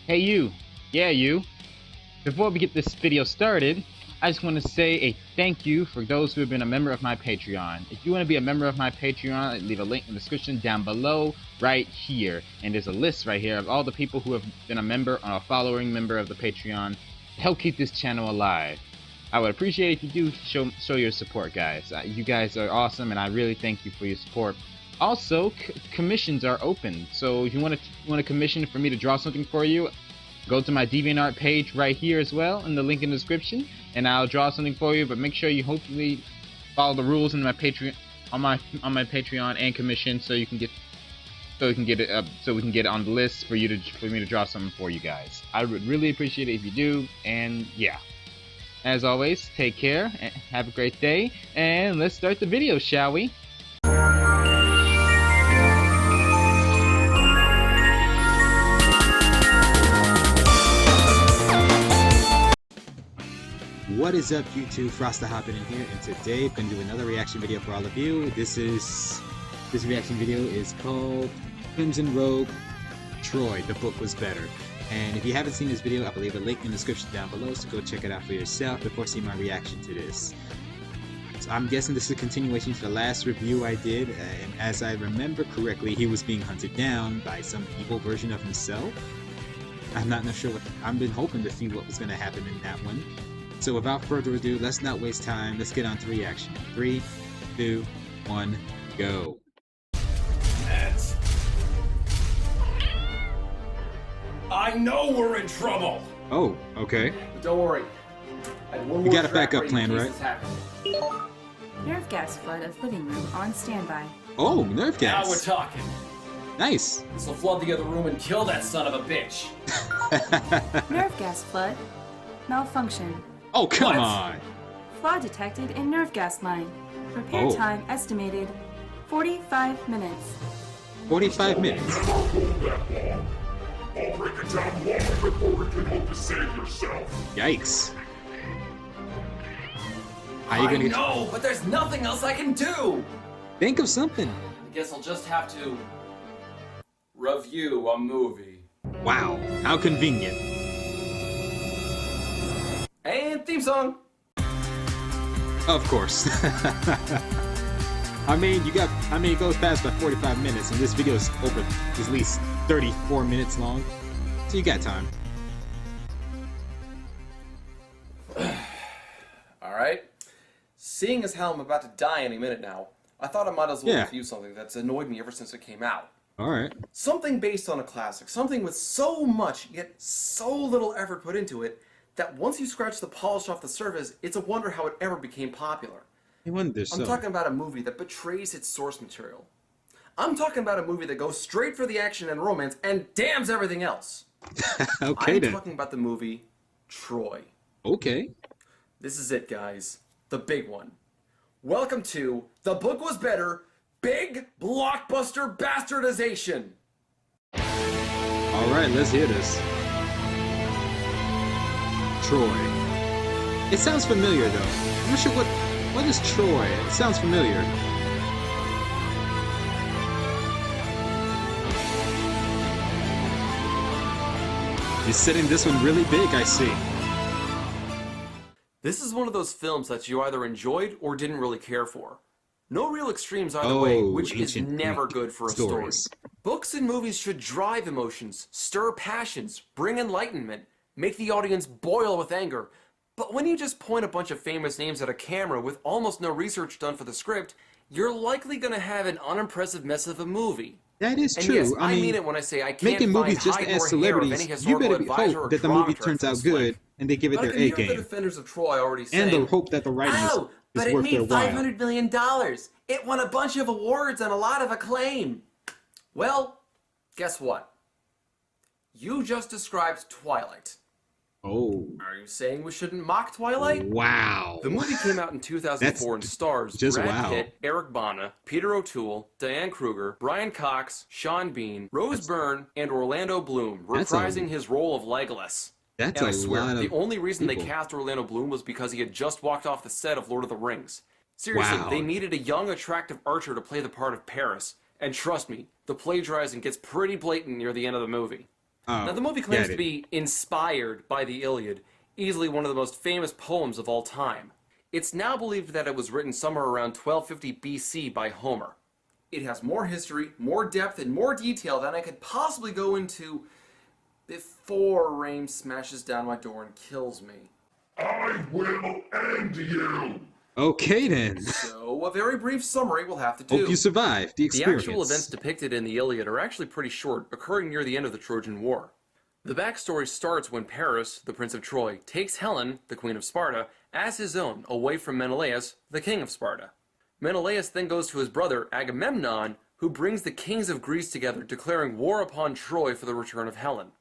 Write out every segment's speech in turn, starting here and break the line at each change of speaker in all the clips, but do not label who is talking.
Hey you, yeah you. Before we get this video started, I just want to say a thank you for those who have been a member of my Patreon. If you want to be a member of my Patreon, leave a link in the description down below right here. And there's a list right here of all the people who have been a member or a following member of the Patreon to help keep this channel alive. I would appreciate it if you do show your support, guys. You guys are awesome, and I really thank you for your support. Also, commissions are open, so if you want to commission for me to draw something for you, go to my DeviantArt page right here as well in the link in the description, and I'll draw something for you. But make sure you hopefully follow the rules in my Patreon on my Patreon and commission, so we can get it on the list for me to draw something for you guys. I would really appreciate it if you do, and yeah. As always, take care, and have a great day, and let's start the video, shall we?
What is up, YouTube? Hobidon here, and today I'm going to do another reaction video for all of you. This reaction video is called KrimsonRogue Troy, the book was better. And if you haven't seen this video, I will leave a link in the description down below, so go check it out for yourself before seeing my reaction to this. So I'm guessing this is a continuation to the last review I did, and as I remember correctly, he was being hunted down by some evil version of himself. I'm not sure what. I've been hoping to see what was going to happen in that one. So without further ado, let's not waste time. Let's get on to reaction. 3, 2, 1, go.
I know we're in trouble.
Oh, okay.
But don't worry.
You got a backup plan, right?
Nerve gas flood of living room on standby.
Oh, nerve gas.
Now we're talking.
Nice.
This will flood the other room and kill that son of a bitch.
Nerve gas flood. Malfunction.
Oh, come
What?
on.
Flaw detected in nerve gas line. Repair time estimated 45 minutes.
45 minutes.
I'll break it down long before we can hope to save yourself.
Yikes. How you
I
gonna
know, but there's nothing else I can do.
think of something?
I guess I'll just have to review a movie.
Wow, how convenient.
And theme song.
Of course. I mean, it goes past by 45 minutes, and this video is over at least 34 minutes long, so you got time.
Alright. Seeing as how I'm about to die any minute now, I thought I might as well
Yeah.
review something that's annoyed me ever since it came out.
Alright.
Something based on a classic, something with so much, yet so little effort put into it, that once you scratch the polish off the surface, it's a wonder how it ever became popular.
I wonder so.
I'm talking about a movie that betrays its source material. I'm talking about a movie that goes straight for the action and romance and damns everything else.
Okay
I'm
then.
talking about the movie Troy.
Okay.
This is it, guys. The big one. Welcome to The Book Was Better, Big Blockbuster Bastardization.
Alright, let's hear this. Troy. It sounds familiar though. I'm not sure what is Troy? It sounds familiar. He's setting this one really big, I see.
This is one of those films that you either enjoyed or didn't really care for. No real extremes either way, which is
ancient
never
Greek
good for a
stories.
story. Books and movies should drive emotions, stir passions, bring enlightenment, make the audience boil with anger. But when you just point a bunch of famous names at a camera with almost no research done for the script, you're likely going to have an unimpressive mess of a movie.
That is
And
true.
yes,
I mean,
it when I say I can't
making
find
movies just
hide
as
nor hair of
celebrities,
any
you
historical
better
advisor or
hope that the movie
dramaturg
turns
for
out
this
good
flick.
and they give it
But I
their
can
A
hear the
game.
defenders of Troy already saying,
And they'll hope that the writing
"Oh, but
is
it
worth their
made
while.
$500 million. It won a bunch of awards and a lot of acclaim." Well, guess what? You just described Twilight.
Oh.
Are you saying we shouldn't mock Twilight?
Wow.
The movie came out in 2004 and stars
just
Brad
wow.
Pitt, Eric Bana, Peter O'Toole, Diane Kruger, Brian Cox, Sean Bean, Rose Byrne, and Orlando Bloom,
That's
reprising his role of Legolas.
That's
And I
a
swear,
lot of
the only reason
people.
they cast Orlando Bloom was because he had just walked off the set of Lord of the Rings. Seriously,
Wow.
they needed a young, attractive archer to play the part of Paris. And trust me, the plagiarizing gets pretty blatant near the end of the movie.
Oh,
Now, the movie claims to be inspired by the Iliad, easily one of the most famous poems of all time. It's now believed that it was written somewhere around 1250 BC by Homer. It has more history, more depth, and more detail than I could possibly go into before Rain smashes down my door and kills me.
I will end you!
Okay then.
So, a very brief summary will have to do.
Hope you survive the
The
experience.
actual events depicted in the Iliad are actually pretty short, occurring near the end of the Trojan War. The backstory starts when Paris, the Prince of Troy, takes Helen, the Queen of Sparta, as his own, away from Menelaus, the King of Sparta. Menelaus then goes to his brother, Agamemnon, who brings the kings of Greece together, declaring war upon Troy for the return of Helen.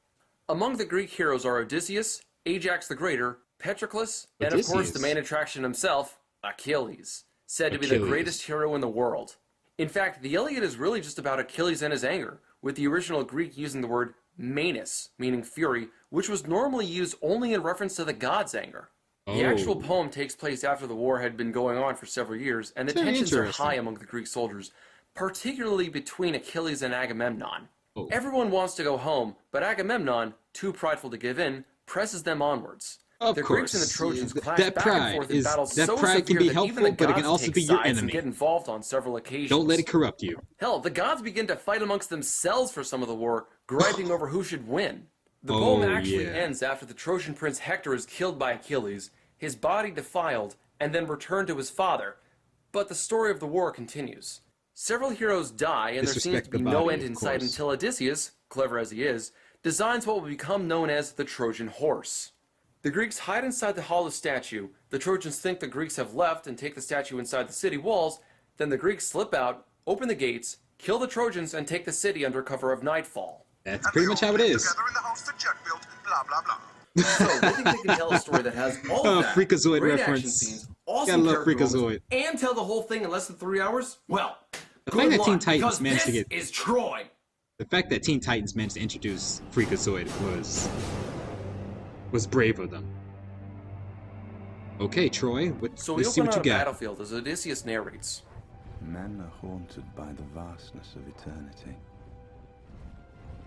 Among the Greek heroes are Odysseus, Ajax the Greater, Patroclus, and of course the main attraction himself, Achilles, said to be the greatest hero in the world. In fact, the Iliad is really just about Achilles and his anger, with the original Greek using the word Manus, meaning fury, which was normally used only in reference to the god's anger. The actual poem takes place after the war had been going on for several years, and the tensions are high among the Greek soldiers, particularly between Achilles and Agamemnon. Everyone wants to go home, but Agamemnon, too prideful to give in, presses them onwards. The Greeks and the Trojans clash back and forth in battles so severe that even the gods take sides and get involved on several occasions.
Don't let it corrupt you.
Hell, the gods begin to fight amongst themselves for some of the war, griping over who should win. The poem actually ends after the Trojan prince Hector is killed by Achilles, his body defiled, and then returned to his father. But the story of the war continues. Several heroes die, and there seems to be no end in sight until Odysseus, clever as he is, designs what will become known as the Trojan horse. The Greeks hide inside the hollow statue, the Trojans think the Greeks have left and take the statue inside the city walls, then the Greeks slip out, open the gates, kill the Trojans, and take the city under cover of nightfall.
That's pretty much how it is.
So, we think they can tell a story that has all of that,
Freakazoid
great
reference.
action scenes, awesome
Gotta love
character
Freakazoid.
moments, and tell the whole thing in less than 3 hours? Well,
The fact that Teen Titans
because
managed to
this
get
is Troy.
the fact that Teen Titans managed to introduce Freakazoid was brave of them. Okay, Troy,
So we
let's see
open
what
on
you
a
got.
battlefield as Odysseus narrates.
Men are haunted by the vastness of eternity.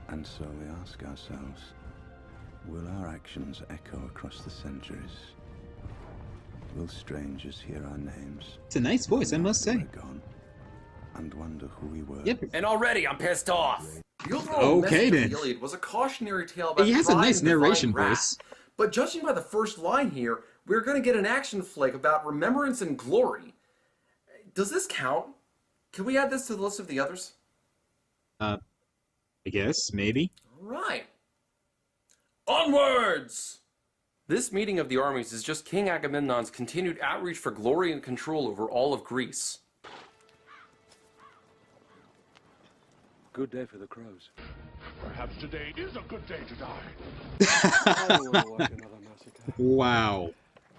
And so we ask ourselves, will our actions echo across the centuries? Will strangers hear our names?
It's a nice voice, I must say.
Gone, and wonder who we were?
Yep.
And already I'm pissed off. The overall message of the Iliad was a cautionary tale about
He has a
pride
nice
and divine
narration
wrath.
voice.
But judging by the first line here, we're going to get an action flick about remembrance and glory. Does this count? Can we add this to the list of the others?
I guess, maybe.
All right. Onwards! This meeting of the armies is just King Agamemnon's continued outreach for glory and control over all of Greece.
Good day for the crows.
Perhaps today is a good day to die.
I don't want to watch another massacre.
Wow.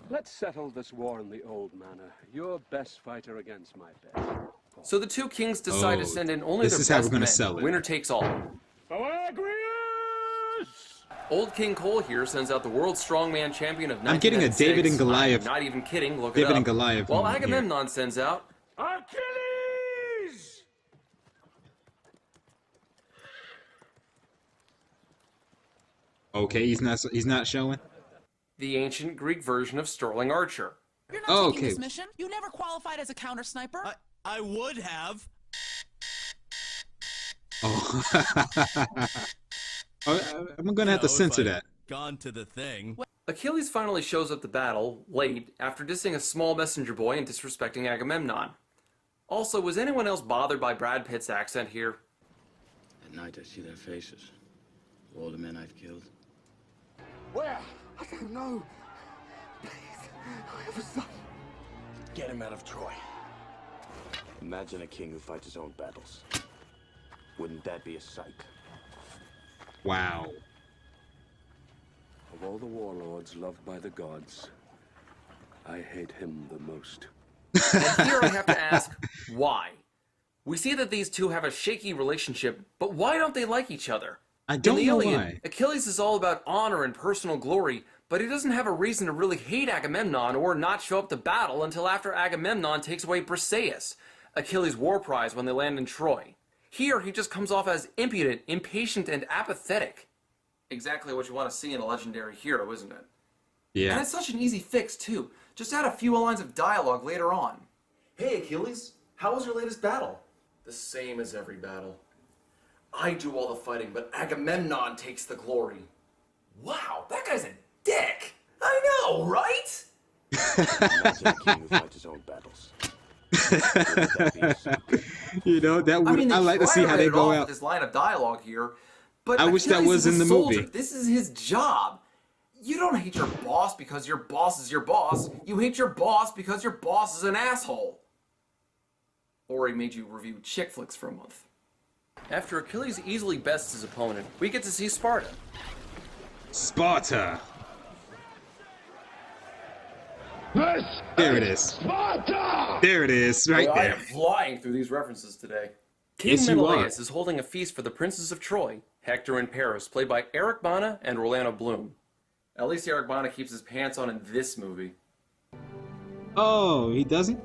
Let's settle this war in the old manner. Your best fighter against my best.
So the two kings decide to send in only
this
their
is how
best
we're gonna
men.
sell it.
Winner takes all. Old King Cole here sends out the world's strongman champion of 1996.
I'm getting a David and Goliath.
I'm not even kidding, look
David
it up.
and Goliath
While
moment here.
Agamemnon sends out
Achilles!
Okay, he's not showing.
the ancient Greek version of Sterling Archer.
You're not
Oh,
taking
okay.
this mission. You never qualified as a counter sniper.
I would have.
Oh. I'm gonna have to censor that.
Gone to the thing.
Achilles finally shows up to battle, late, after dissing a small messenger boy and disrespecting Agamemnon. Also, was anyone else bothered by Brad Pitt's accent here?
At night I see their faces. All the men I've killed.
Where? I don't know. Please, I have a son.
Get him out of Troy. Imagine a king who fights his own battles. Wouldn't that be a sight?
Wow.
Of all the warlords loved by the gods, I hate him the most.
And here I have to ask, why? We see that these two have a shaky relationship, but why don't they like each other?
I don't
In the
know
Iliad,
why.
Achilles is all about honor and personal glory, but he doesn't have a reason to really hate Agamemnon or not show up to battle until after Agamemnon takes away Briseis, Achilles' war prize when they land in Troy. Here, he just comes off as impudent, impatient, and apathetic. exactly what you want to see in a legendary hero, isn't it?
Yeah.
And it's such an easy fix, too. Just add a few lines of dialogue later on. Hey, Achilles, how was your latest battle? The same as every battle. I do all the fighting, but Agamemnon takes the glory. Wow, that guy's a dick! I know, right?
Imagine a king who fights his own battles. Wouldn't that be a secret?
You know, that would.
I mean,
I like to see how they go out.
This line of dialogue here, but
I wish that
Achilles
was
is
in
a
the
soldier.
movie.
This is his job. You don't hate your boss because your boss is your boss. You hate your boss because your boss is an asshole. Or he made you review chick flicks for a month. After Achilles easily bests his opponent, we get to see Sparta.
Sparta. There it is. Sparta. There it is, right
Well, I
there.
am flying through these references today. King
Yes, you
Menelaus
are.
is holding a feast for the princes of Troy, Hector and Paris, played by Eric Bana and Orlando Bloom. At least Eric Bana keeps his pants on in this movie.
Oh, he doesn't?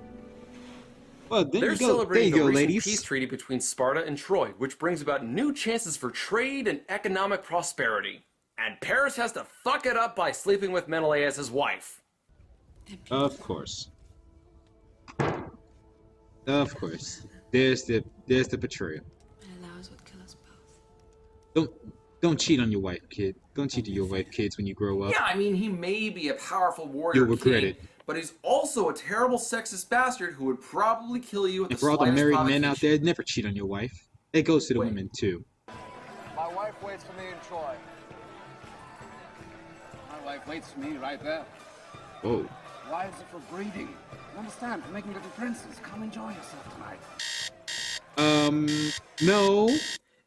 Well, there
They're
you go. There
celebrating
you
the
go,
recent
ladies.
peace treaty between Sparta and Troy, which brings about new chances for trade and economic prosperity. And Paris has to fuck it up by sleeping with Menelaus' wife.
Of course. Of course. There's the betrayal.
Menelaus would kill us both.
Don't cheat on your wife, kid. Don't cheat on your wife, kids, when you grow up.
Yeah, I mean, he may be a powerful warrior
You'll regret
king,
it.
but he's also a terrible sexist bastard who would probably kill you at
And
the
for all the
slightest
married men out
provocation.
there, never cheat on your wife. It goes to the women too.
My wife waits for me in Troy.
My wife waits for me right there.
Whoa.
Wives are for breeding. You understand? For making little princes. Come enjoy yourself tonight.
No.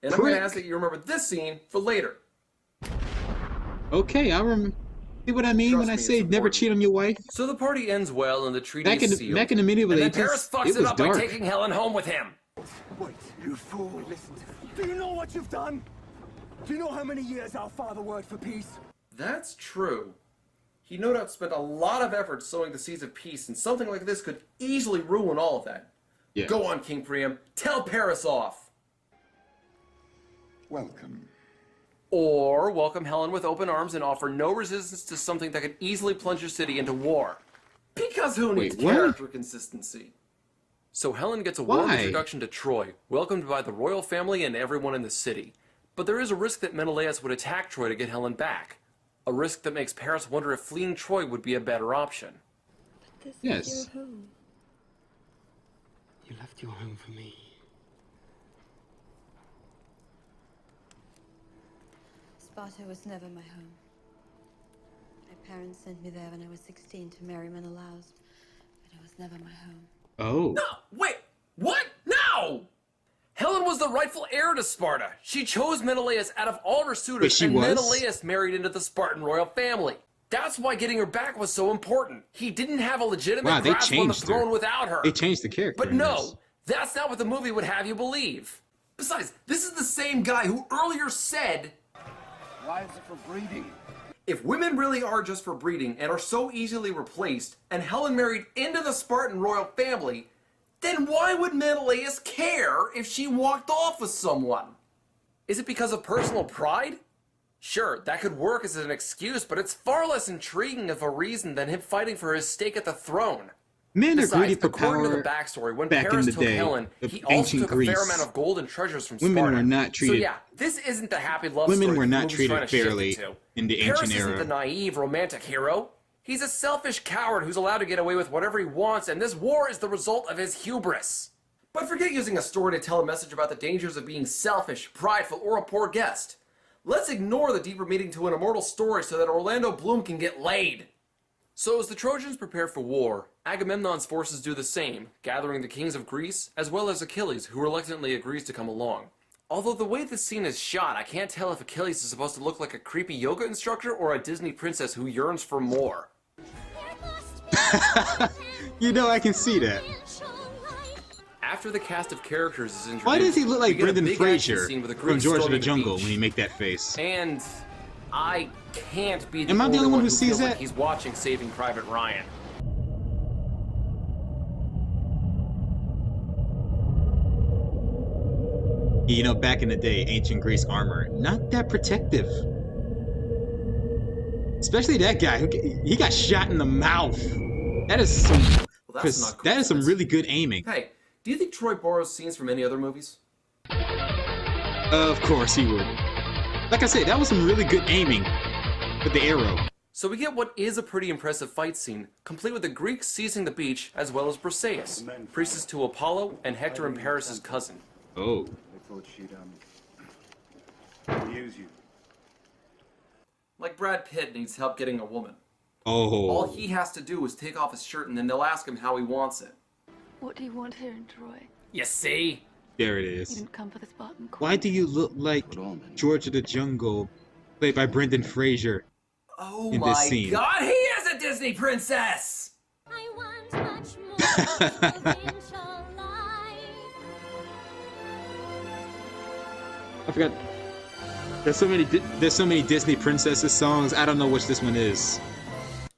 And I'm going to ask that you remember this scene for later.
Okay, I remember. See what I mean
Trust
when I
me,
say
it's
never
important.
cheat on your wife?
So the party ends well and the treaty
Back
is
in the-
sealed.
back in the medieval
and then
ages,
Paris fucks
it
it
was
up
dark.
by taking Helen home with him.
Wait, you fool, listen to me. Do you know what you've done? Do you know how many years our father worked for peace?
That's true. He no doubt spent a lot of effort sowing the seeds of peace, and something like this could easily ruin all of that.
Yeah.
Go on, King Priam. Tell Paris off.
Welcome.
Or welcome Helen with open arms and offer no resistance to something that could easily plunge your city into war. Because who needs
Wait, what?
character consistency? So Helen gets a warm
Why?
introduction to Troy, welcomed by the royal family and everyone in the city. But there is a risk that Menelaus would attack Troy to get Helen back. A risk that makes Paris wonder if fleeing Troy would be a better option.
This
Yes.
is your home.
You left your home for me.
Sparta was never my home. My parents sent me there when I was 16 to marry Menelaus, but it was never my home.
Oh.
No, wait, what? No! Helen was the rightful heir to Sparta. She chose Menelaus out of all her suitors,
Wait, she
and
was?
Menelaus married into the Spartan royal family. That's why getting her back was so important. He didn't have a legitimate
Wow, they
grasp on the
changed her.
throne without her.
They changed the character.
But
in this.
no, that's not what the movie would have you believe. Besides, this is the same guy who earlier said,
Wives are for breeding.
if women really are just for breeding and are so easily replaced, and Helen married into the Spartan royal family, then why would Menelaus care if she walked off with someone? Is it because of personal pride? Sure, that could work as an excuse, but it's far less intriguing of a reason than him fighting for his stake at the throne.
Men are greedy
Besides,
for
according to
power.
the backstory, when
back in
Paris
the
took
day
Helen,
of
he also
ancient
took a
Greece.
fair amount of gold and treasures from
Women
Sparta.
were not treated-
So yeah, this isn't the happy love
Women
story
were
the
not
movie's
treated
trying to shift it
fairly
to.
in the
Paris
ancient
isn't
era.
the naive romantic hero. He's a selfish coward who's allowed to get away with whatever he wants, and this war is the result of his hubris. But forget using a story to tell a message about the dangers of being selfish, prideful, or a poor guest. Let's ignore the deeper meaning to an immortal story so that Orlando Bloom can get laid. So as the Trojans prepare for war, Agamemnon's forces do the same, gathering the kings of Greece, as well as Achilles, who reluctantly agrees to come along. Although the way this scene is shot, I can't tell if Achilles is supposed to look like a creepy yoga instructor or a Disney princess who yearns for more.
You know, I can see that.
After the cast of characters is introduced,
Why does he look
we
like
get a
Brendan
big action
Fraser
scene with a
from
Greek
George of
storming
the Jungle
beach.
when he make that face?
And I can't be the
Am I the only one who
who
sees
feels like
that?
he's watching Saving Private Ryan.
You know, back in the day, ancient Greece armor, not that protective. Especially that guy. He got shot in the mouth. That is some.
Well, that's not
that is some really good aiming.
Hey, do you think Troy borrows scenes from any other movies?
Of course he would. Like I said, that was some really good aiming with the arrow.
So we get what is a pretty impressive fight scene, complete with the Greeks seizing the beach, as well as Briseis, priestess to Apollo and Hector and Paris' cousin.
Oh.
They thought she'd use you.
Like Brad Pitt needs help getting a woman.
Oh.
All he has to do is take off his shirt and then they'll ask him how he wants it.
What do you want here in Troy?
You see?
There it
You
is.
didn't come for the Spartan Queen.
Why do you look like George of the Jungle, played by Brendan Fraser?
Oh
in
my
this scene?
god, he is a Disney princess!
I want much more provincial life.
I forgot. There's so many Disney princesses songs. I don't know which this one is.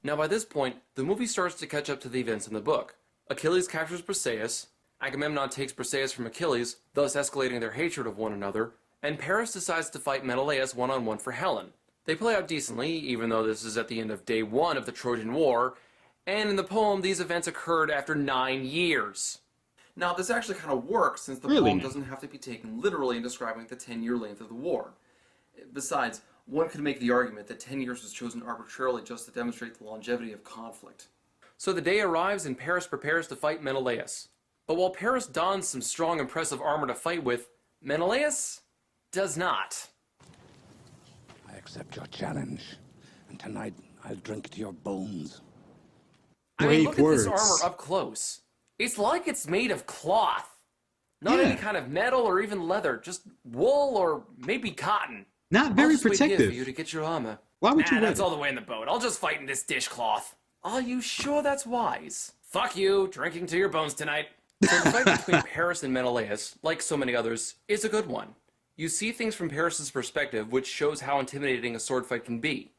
Now by this point, the movie starts to catch up to the events in the book. Achilles captures Briseis, Agamemnon takes Briseis from Achilles, thus escalating their hatred of one another, and Paris decides to fight Menelaus one-on-one for Helen. They play out decently, even though this is at the end of day 1 of the Trojan War, and in the poem, these events occurred after 9 years. Now, this actually kind of works, since the poem doesn't have to be taken literally in describing the 10-year length of the war. Besides, one could make the argument that 10 years was chosen arbitrarily just to demonstrate the longevity of conflict. So the day arrives and Paris prepares to fight Menelaus. But while Paris dons some strong, impressive armor to fight with, Menelaus does not.
I accept your challenge, and tonight I'll drink to your bones.
I mean, look at this armor up close. It's like it's made of cloth. Not any kind of metal or even leather, just wool or maybe cotton.
Not very
I'll just wait here
protective.
for you to get your armor.
Why would you wear
That's
that?
all the way in the boat. I'll just fight in this dishcloth. Are you sure that's wise? Fuck you, drinking to your bones tonight. So the fight between Paris and Menelaus, like so many others, is a good one. You see things from Paris' perspective, which shows how intimidating a sword fight can be.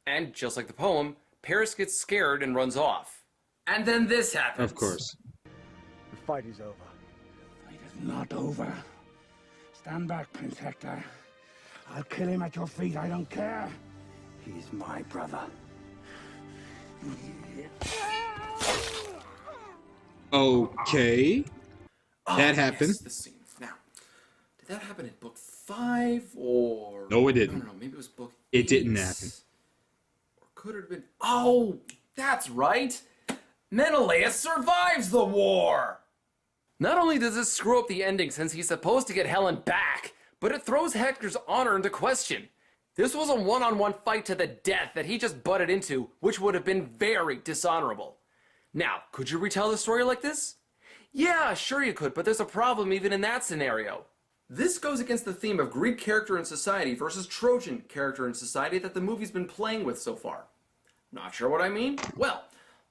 And just like the poem, Paris gets scared and runs off. And then this happens.
Of course.
The fight is over.
The fight is not over. Stand back, Prince Hector. I'll kill him at your feet, I don't care. He's my brother.
Okay. That happened.
Yes, this scene. Now, did that happen in book 5 or...
No, it didn't.
I don't know, maybe it was book 8.
It didn't happen.
Or could it have been... Oh, that's right! Menelaus survives the war! Not only does this screw up the ending since he's supposed to get Helen back, but it throws Hector's honor into question. This was a one-on-one fight to the death that he just butted into, which would have been very dishonorable. Now, could you retell the story like this? Yeah, sure you could, but there's a problem even in that scenario. This goes against the theme of Greek character in society versus Trojan character in society that the movie's been playing with so far. Not sure what I mean? Well,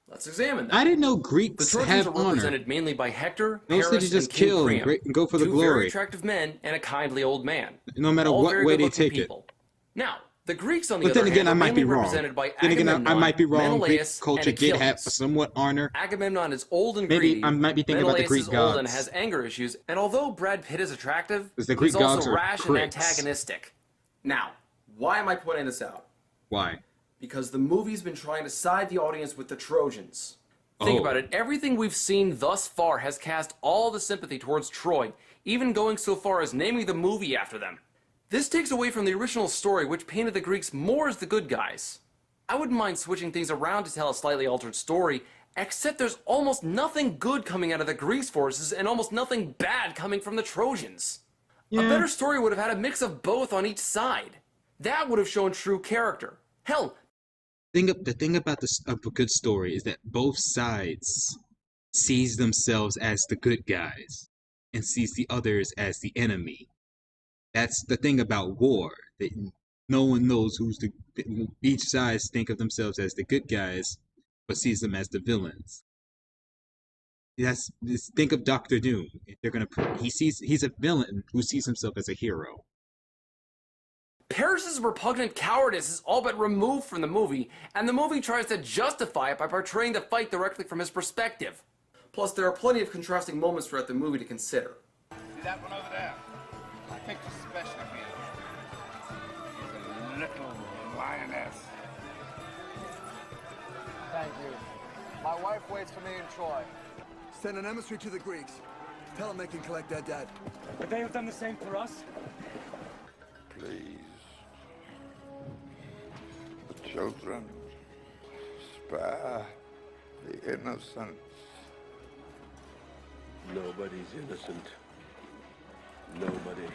let's examine that.
I didn't know Greeks
The Trojans
have
are
honor.
represented mainly by Hector,
Mostly
Paris,
to just
and King
kill
Priam,
and go for the
two
glory.
very attractive men and a kindly old man.
No matter
All
what
very
way they
good-looking
take it.
people. Now, the Greeks, on the
But
other
then again,
hand,
I
are
might be
mainly
wrong.
represented by
Then again, I might be wrong. Greek
Menelaus,
culture
and
did have
Achilles.
somewhat honor.
Agamemnon is old and
Maybe
greedy.
I might be thinking about the
Menelaus
Greek
is old and
gods.
has anger issues. And although Brad Pitt is attractive,
'Cause the Greek
he's
gods
also
are
rash and
pricks.
antagonistic. Now, why am I pointing this out?
Why?
Because the movie's been trying to side the audience with the Trojans. Think about it. Everything we've seen thus far has cast all the sympathy towards Troy, even going so far as naming the movie after them. This takes away from the original story, which painted the Greeks more as the good guys. I wouldn't mind switching things around to tell a slightly altered story, except there's almost nothing good coming out of the Greeks' forces and almost nothing bad coming from the Trojans. A better story would have had a mix of both on each side. That would have shown true character. Hell,
The thing about a good story is that both sides sees themselves as the good guys and sees the others as the enemy. That's the thing about war. That no one knows each side think of themselves as the good guys, but sees them as the villains. Think of Doctor Doom. He's a villain who sees himself as a hero.
Paris' repugnant cowardice is all but removed from the movie, and the movie tries to justify it by portraying the fight directly from his perspective. Plus, there are plenty of contrasting moments throughout the movie to consider.
See that one over there? I picked especially for you. She's a little lioness. you. My wife waits for me in Troy.
Send an emissary to the Greeks. Tell them they can collect their dead.
But they have done the same for us?
Please. The children. Spare the innocent.
Nobody's innocent. Nobody.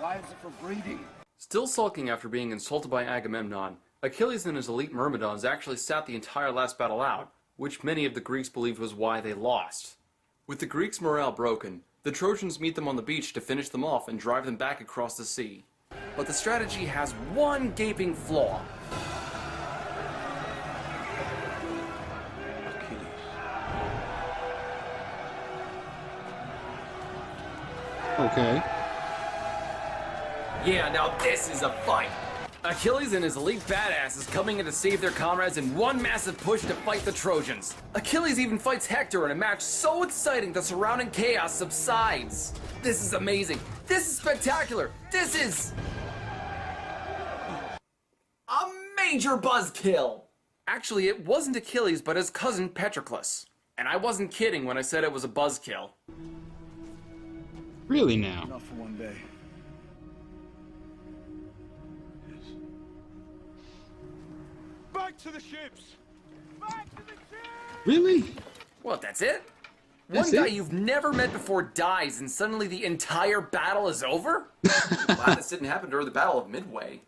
Wives are for breeding.
Still sulking after being insulted by Agamemnon, Achilles and his elite Myrmidons actually sat the entire last battle out, which many of the Greeks believed was why they lost. With the Greeks' morale broken, the Trojans meet them on the beach to finish them off and drive them back across the sea. But the strategy has one gaping flaw.
Okay.
Yeah, now this is a fight! Achilles and his elite badasses coming in to save their comrades in one massive push to fight the Trojans. Achilles even fights Hector in a match so exciting the surrounding chaos subsides. This is amazing. This is spectacular. This is a major buzzkill. Actually, it wasn't Achilles, but his cousin Patroclus. And I wasn't kidding when I said it was a buzzkill.
Really now?
Not for one day.
Back to the ships! Back to the ships!
Really?
What, that's it?
That's
One guy
it?
you've never met before dies and suddenly the entire battle is over? Glad this didn't happen during the Battle of Midway.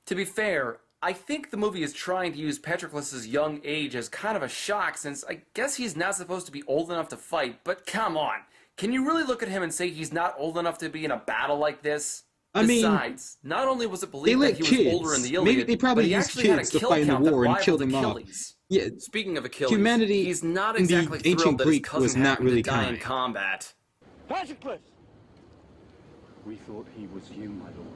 To be fair, I think the movie is trying to use Patroclus' young age as kind of a shock since I guess he's not supposed to be old enough to fight, but come on. Can you really look at him and say he's not old enough to be in a battle like this? Besides, not only was it believed that he was older in the Iliad,
Maybe they probably
but he
used
actually had a
kids to
kill
fight in the
count that
war and kill
rivaled
them off.
Achilles.
Yeah.
Speaking of Achilles,
Humanity
he's not
in the
exactly
ancient
thrilled that his
Greek
cousin
was not
happened
really
to die in
kind.
combat.
Patroclus! We thought he was you, my lord.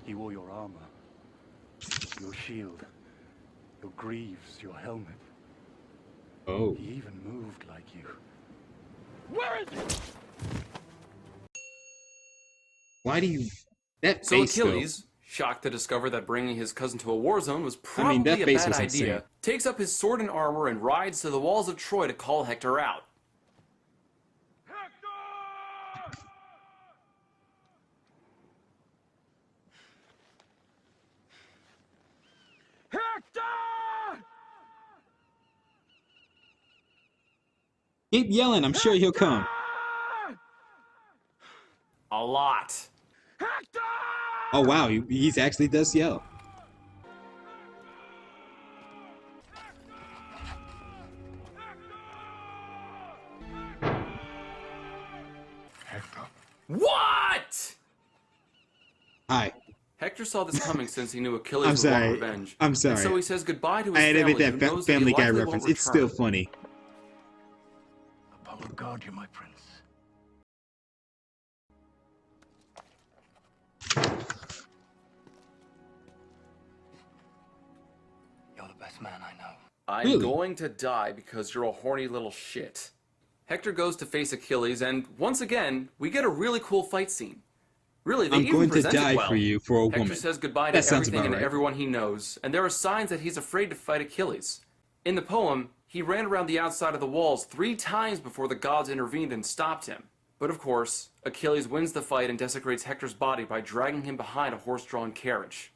He wore your armor, your shield, your greaves, your helmet.
Oh.
He even moved like you. Where is he?
Why do you... That
So
face,
Achilles, shocked to discover that bringing his cousin to a war zone was probably
that
a
face
bad
was
idea,
insane.
takes up his sword and armor and rides to the walls of Troy to call Hector out.
Keep yelling, I'm sure he'll come.
A lot.
Oh wow, he's actually does yell.
What?
Hi.
Hector saw this coming since he knew Achilles
I'm
would
sorry.
want revenge.
I'm sorry.
And so he says goodbye to his
I
family,
edited
who
that
knows that he
Family Guy
likely won't
reference. It's still
return.
funny.
Apollo guard you, my prince. You're the best man I know.
I'm
Really?
going to die because you're a horny little shit. Hector goes to face Achilles, and once again, we get a really cool fight scene. Really, they
I'm
even
going to
present it
die
well.
for you for a
Hector
woman.
says goodbye
That
to
sounds
everything
about
and
right.
everyone he knows, and there are signs that he's afraid to fight Achilles. In the poem, he ran around the outside of the walls 3 times before the gods intervened and stopped him. But of course, Achilles wins the fight and desecrates Hector's body by dragging him behind a horse-drawn carriage.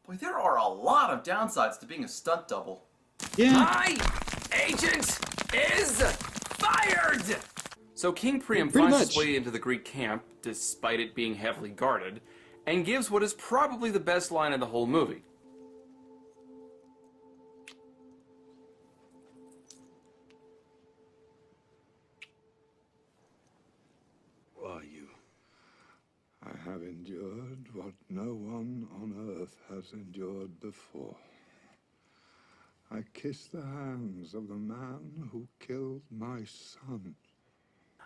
Boy, there are a lot of downsides to being a stunt double.
Yeah.
My agent is fired! So King Priam
Pretty
finds
much.
his way into the Greek camp, despite it being heavily guarded, and gives what is probably the best line in the whole movie.
Why you? I have endured what no one on earth has endured before. I kiss the hands of the man who killed my son.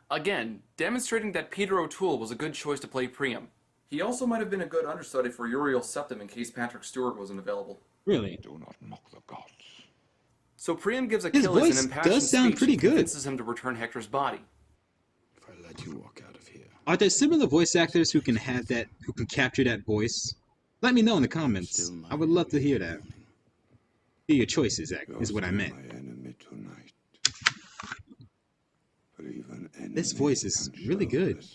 Again, demonstrating that Peter O'Toole was a good choice to play Priam. He also might have been a good understudy for Uriel Septim in case Patrick Stewart wasn't available.
Really?
Do not mock the gods.
So Priam gives
His
Achilles
voice
an impassioned
does sound
speech
pretty
and
good.
convinces him to return Hector's body.
If I let you walk out of here,
Are there similar voice actors who can capture that voice? Let me know in the comments. I would love to hear that. Hear your choices, is what I meant. This voice is really good.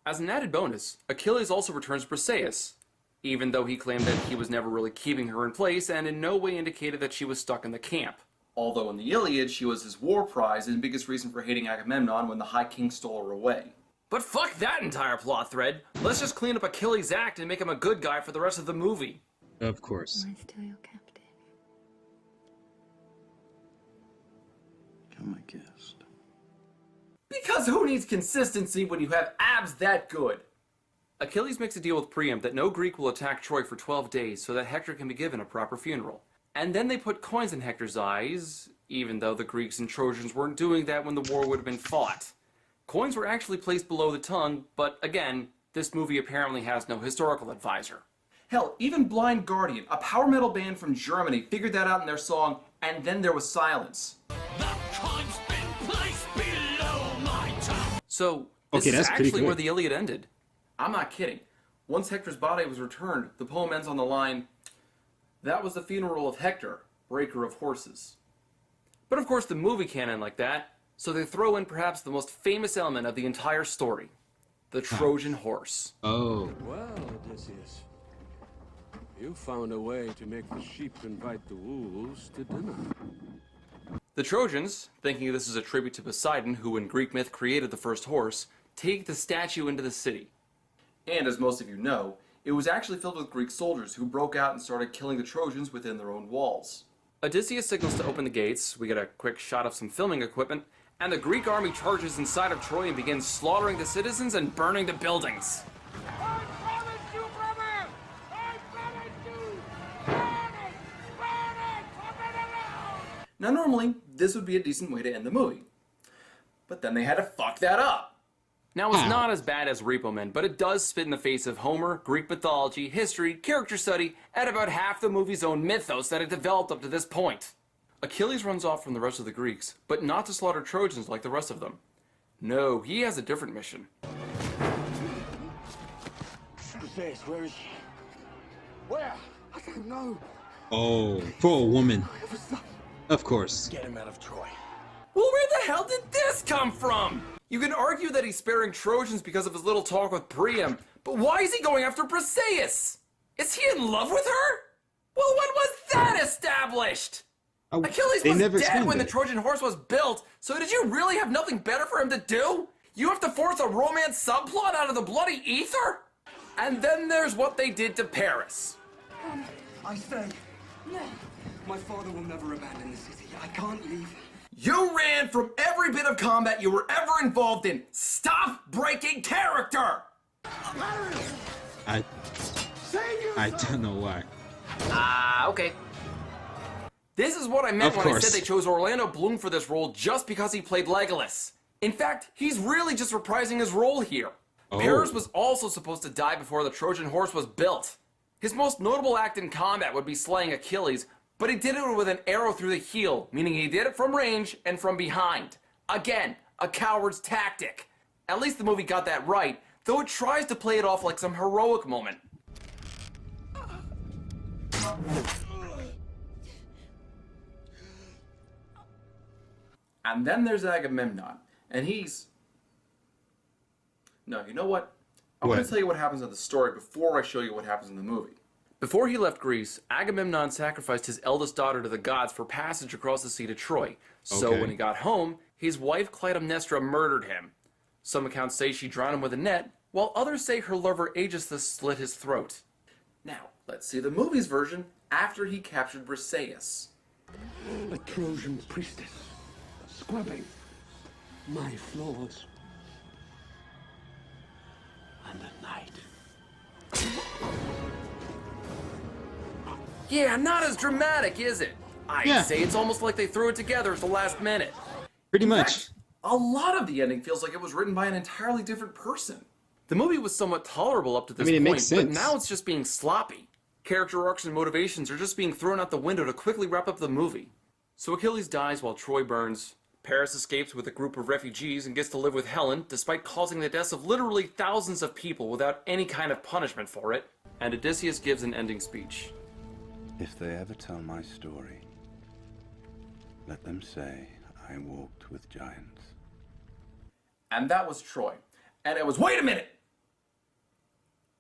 As an added bonus, Achilles also returns Briseis, even though he claimed that he was never really keeping her in place and in no way indicated that she was stuck in the camp. Although in the Iliad, she was his war prize and biggest reason for hating Agamemnon when the High King stole her away. But fuck that entire plot thread. Let's just clean up Achilles' act and make him a good guy for the rest of the movie.
Of course.
Am I still your captain?
Come, my guest.
Because who needs consistency when you have abs that good? Achilles makes a deal with Priam that no Greek will attack Troy for 12 days so that Hector can be given a proper funeral. And then they put coins in Hector's eyes, even though the Greeks and Trojans weren't doing that when the war would have been fought. Coins were actually placed below the tongue, but again, this movie apparently has no historical advisor. Hell, even Blind Guardian, a power metal band from Germany, figured that out in their song, And Then There Was Silence. So, this is actually where the Iliad ended. I'm not kidding. Once Hector's body was returned, the poem ends on the line, "That was the funeral of Hector, breaker of horses." But of course the movie can't end like that, so they throw in perhaps the most famous element of the entire story, the Trojan horse.
Oh.
Well, Odysseus, you found a way to make the sheep invite the wolves to dinner.
The Trojans, thinking this is a tribute to Poseidon, who in Greek myth created the first horse, take the statue into the city. And as most of you know, it was actually filled with Greek soldiers who broke out and started killing the Trojans within their own walls. Odysseus signals to open the gates, we get a quick shot of some filming equipment, and the Greek army charges inside of Troy and begins slaughtering the citizens and burning the buildings. Now normally, this would be a decent way to end the movie. But then they had to fuck that up. Now it's not as bad as Repo Man, but it does spit in the face of Homer, Greek mythology, history, character study, and about half the movie's own mythos that it developed up to this point. Achilles runs off from the rest of the Greeks, but not to slaughter Trojans like the rest of them. No, he has a different mission.
Briseis, where is she? Where? I don't know.
Oh, poor woman. Of course.
Get him out of Troy.
Well, where the hell did this come from? You can argue that he's sparing Trojans because of his little talk with Priam, but why is he going after Briseis? Is he in love with her? Well, when was that established? Achilles was dead when the Trojan horse was built, so did you really have nothing better for him to do? You have to force a romance subplot out of the bloody ether? And then there's what they did to Paris.
I stay. No. My father will never abandon the city. I can't leave.
You ran from every bit of combat you were ever involved in. Stop breaking character!
I don't know why.
Okay. This is what I meant when I said they chose Orlando Bloom for this role just because he played Legolas. In fact, he's really just reprising his role here. Paris was also supposed to die before the Trojan horse was built. His most notable act in combat would be slaying Achilles, but he did it with an arrow through the heel, meaning he did it from range and from behind. Again, a coward's tactic. At least the movie got that right, though it tries to play it off like some heroic moment. And then there's Agamemnon, and he's... No, you know what? I'm going to tell you what happens in the story before I show you what happens in the movie. Before he left Greece, Agamemnon sacrificed his eldest daughter to the gods for passage across the sea to Troy. So when he got home, his wife Clytemnestra murdered him. Some accounts say she drowned him with a net, while others say her lover Aegisthus slit his throat. Now, let's see the movie's version after he captured Briseis.
A Trojan priestess, scrubbing my floors. And at night.
Yeah, not as dramatic, is it? I'd say it's almost like they threw it together at the last minute.
Pretty much.
A lot of the ending feels like it was written by an entirely different person. The movie was somewhat tolerable up to this point,
makes sense.
But now it's just being sloppy. Character arcs and motivations are just being thrown out the window to quickly wrap up the movie. So Achilles dies while Troy burns, Paris escapes with a group of refugees and gets to live with Helen, despite causing the deaths of literally thousands of people without any kind of punishment for it. And Odysseus gives an ending speech.
If they ever tell my story, let them say I walked with giants.
And that was Troy. And it was, wait a minute!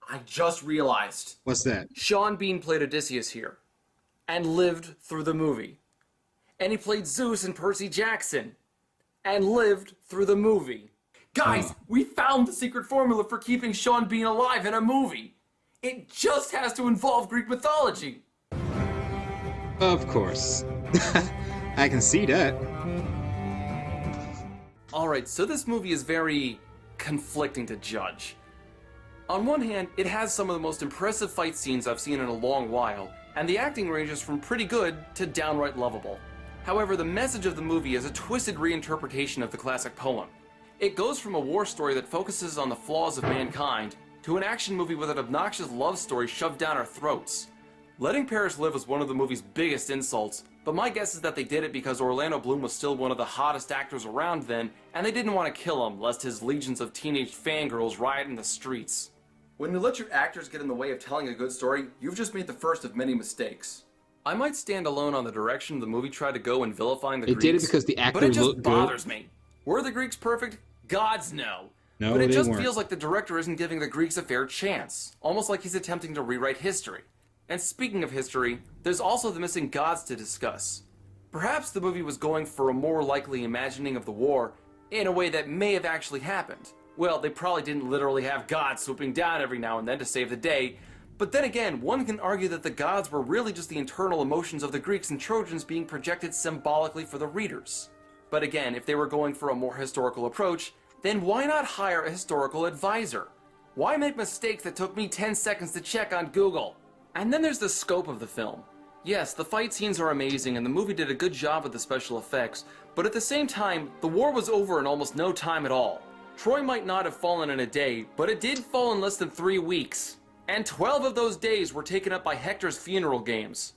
I just realized.
What's that?
Sean Bean played Odysseus here. And lived through the movie. And he played Zeus in Percy Jackson. And lived through the movie. Guys, we found the secret formula for keeping Sean Bean alive in a movie. It just has to involve Greek mythology.
Of course. I can see that.
Alright, so this movie is very conflicting to judge. On one hand, it has some of the most impressive fight scenes I've seen in a long while, and the acting ranges from pretty good to downright lovable. However, the message of the movie is a twisted reinterpretation of the classic poem. It goes from a war story that focuses on the flaws of mankind to an action movie with an obnoxious love story shoved down our throats. Letting Paris live was one of the movie's biggest insults, but my guess is that they did it because Orlando Bloom was still one of the hottest actors around then, and they didn't want to kill him lest his legions of teenage fangirls riot in the streets. When you let your actors get in the way of telling a good story, you've just made the first of many mistakes. I might stand alone on the direction the movie tried to go in vilifying the Greeks.
They did it because the actor
looked good. But it just
looked
bothers
good.
me. Were the Greeks perfect? Gods no.
No,
but it
they
just
weren't.
feels like the director isn't giving the Greeks a fair chance. Almost like he's attempting to rewrite history. And speaking of history, there's also the missing gods to discuss. Perhaps the movie was going for a more likely imagining of the war in a way that may have actually happened. Well, they probably didn't literally have gods swooping down every now and then to save the day, but then again, one can argue that the gods were really just the internal emotions of the Greeks and Trojans being projected symbolically for the readers. But again, if they were going for a more historical approach, then why not hire a historical advisor? Why make mistakes that took me 10 seconds to check on Google? And then there's the scope of the film. Yes, the fight scenes are amazing and the movie did a good job with the special effects, but at the same time, the war was over in almost no time at all. Troy might not have fallen in a day, but it did fall in less than 3 weeks. And 12 of those days were taken up by Hector's funeral games.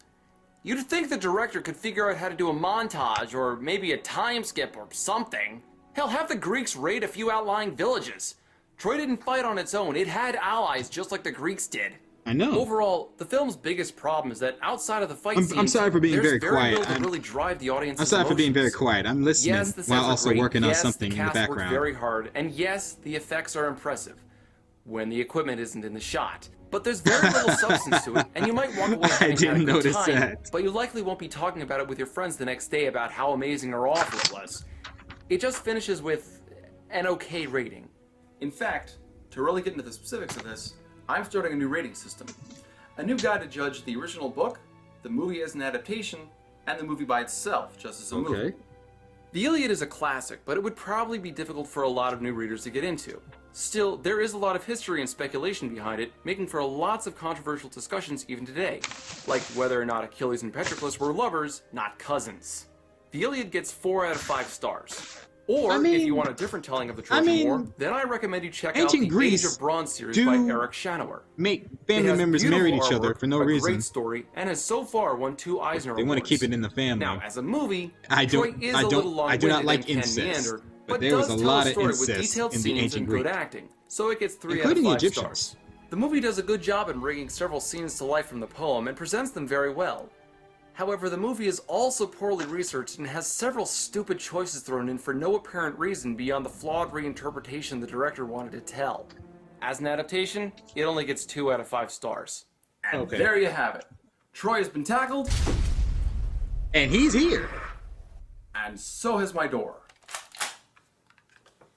You'd think the director could figure out how to do a montage, or maybe a time skip or something. Hell, have the Greeks raid a few outlying villages. Troy didn't fight on its own, it had allies just like the Greeks did.
I know.
Overall, the film's biggest problem is that outside of the fight scenes,
I'm sorry for being very quiet.
little to really drive the audience's
I'm sorry for being very
emotions.
quiet. I'm listening
Yes, the
while
sets are
also
great.
working on
Yes,
something
the
in the
cast worked
background.
very hard, and yes, the effects are impressive when the equipment isn't in the shot. But there's very little substance to it, and you might walk away having
didn't
had a good
notice
time,
that.
but you likely won't be talking about it with your friends the next day about how amazing or awful it was. It just finishes with an okay rating. In fact, to really get into the specifics of this, I'm starting a new rating system. A new guide to judge the original book, the movie as an adaptation, and the movie by itself, just as a movie. The Iliad is a classic, but it would probably be difficult for a lot of new readers to get into. Still, there is a lot of history and speculation behind it, making for lots of controversial discussions even today, like whether or not Achilles and Patroclus were lovers, not cousins. The Iliad gets 4 out of 5 stars. Or, if you want a different telling of the Trojan War, then I recommend you check out the Age of Bronze series by Eric Shanower.
Make family members married each other for no reason.
A great story, and has so far won 2 Eisner Awards.
They want to keep it in the family.
Now, as a movie,
I
Troy is a little long-winded
do not like
and can
incest,
meander,
but there was
does
a
tell
lot of
story with
incest
detailed
in the
scenes
ancient
and good
Greek.
acting, so it gets 3
Including the
out of 5
Egyptians.
stars. The movie does a good job in bringing several scenes to life from the poem and presents them very well. However, the movie is also poorly researched and has several stupid choices thrown in for no apparent reason beyond the flawed reinterpretation the director wanted to tell. As an adaptation, it only gets 2 out of 5 stars. And there you have it. Troy has been tackled.
And he's here.
And so has my door.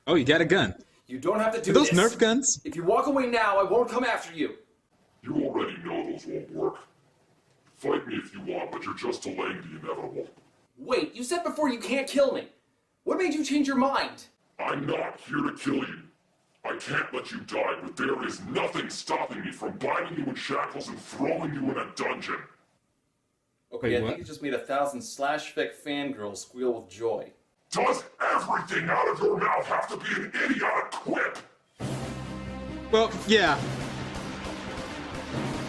Oh, you got a gun.
You don't have to do
Are those
this.
Nerf guns?
If you walk away now, I won't come after you.
You already know those won't work. Fight me if you want, but you're just delaying the inevitable.
Wait, you said before you can't kill me. What made you change your mind?
I'm not here to kill you. I can't let you die, but there is nothing stopping me from binding you in shackles and throwing you in a dungeon.
Okay, I think you just made 1,000 slash-fic fangirls squeal with joy.
Does everything out of your mouth have to be an idiotic quip?
Well, yeah.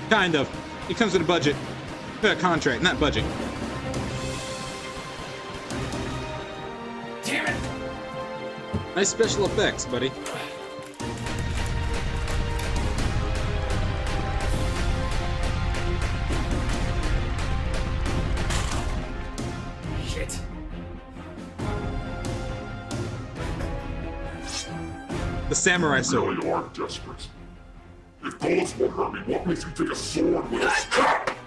Kind of. It comes with a budget. Contract, not budget.
Damn
Nice special effects, buddy.
Shit.
The samurai sword.
You really are desperate. If bullets won't hurt me, what makes you take a sword with a strap?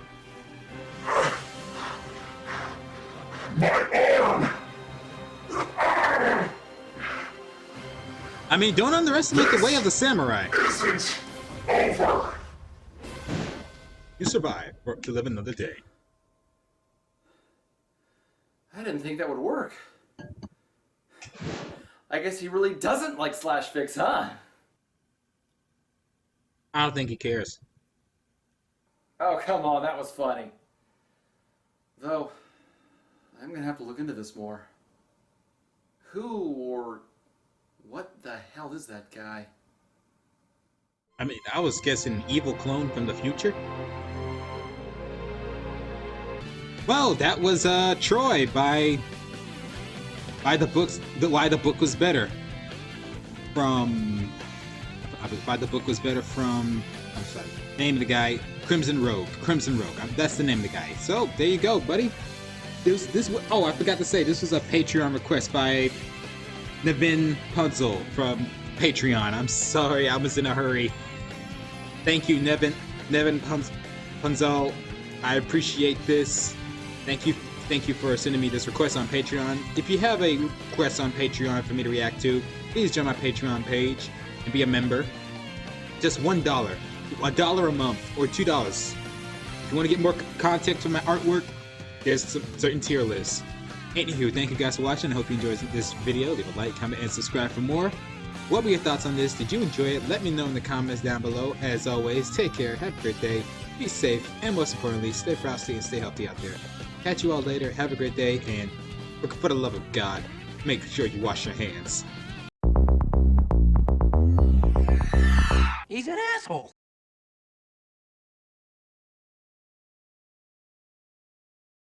My arm!
I mean, don't underestimate the way of the samurai.
Isn't over.
You survive to live another day.
I didn't think that would work. I guess he really doesn't like slash fix, huh?
I don't think he cares.
Oh, come on, that was funny. Though, I'm gonna have to look into this more. Who or what the hell is that guy?
I mean, I was guessing an evil clone from the future. Well, that was Troy by the books. Why the book was better. From Why the book was better from. I'm sorry. Name of the guy, KrimsonRogue. KrimsonRogue. That's the name of the guy. So there you go, buddy. Oh, I forgot to say this was a Patreon request by Nevin Puzzle from Patreon. I'm sorry, I was in a hurry. Thank you, Nevin Puzzle. I appreciate this. Thank you for sending me this request on Patreon. If you have a request on Patreon for me to react to, please join my Patreon page and be a member. Just $1, $1 a month, or $2. If you want to get more content from my artwork, there's some certain tier lists. Anywho, thank you guys for watching. I hope you enjoyed this video. Leave a like, comment, and subscribe for more. What were your thoughts on this? Did you enjoy it? Let me know in the comments down below. As always, take care, have a great day, be safe, and most importantly, stay frosty and stay healthy out there. Catch you all later. Have a great day, and for the love of God, make sure you wash your hands.
He's an asshole.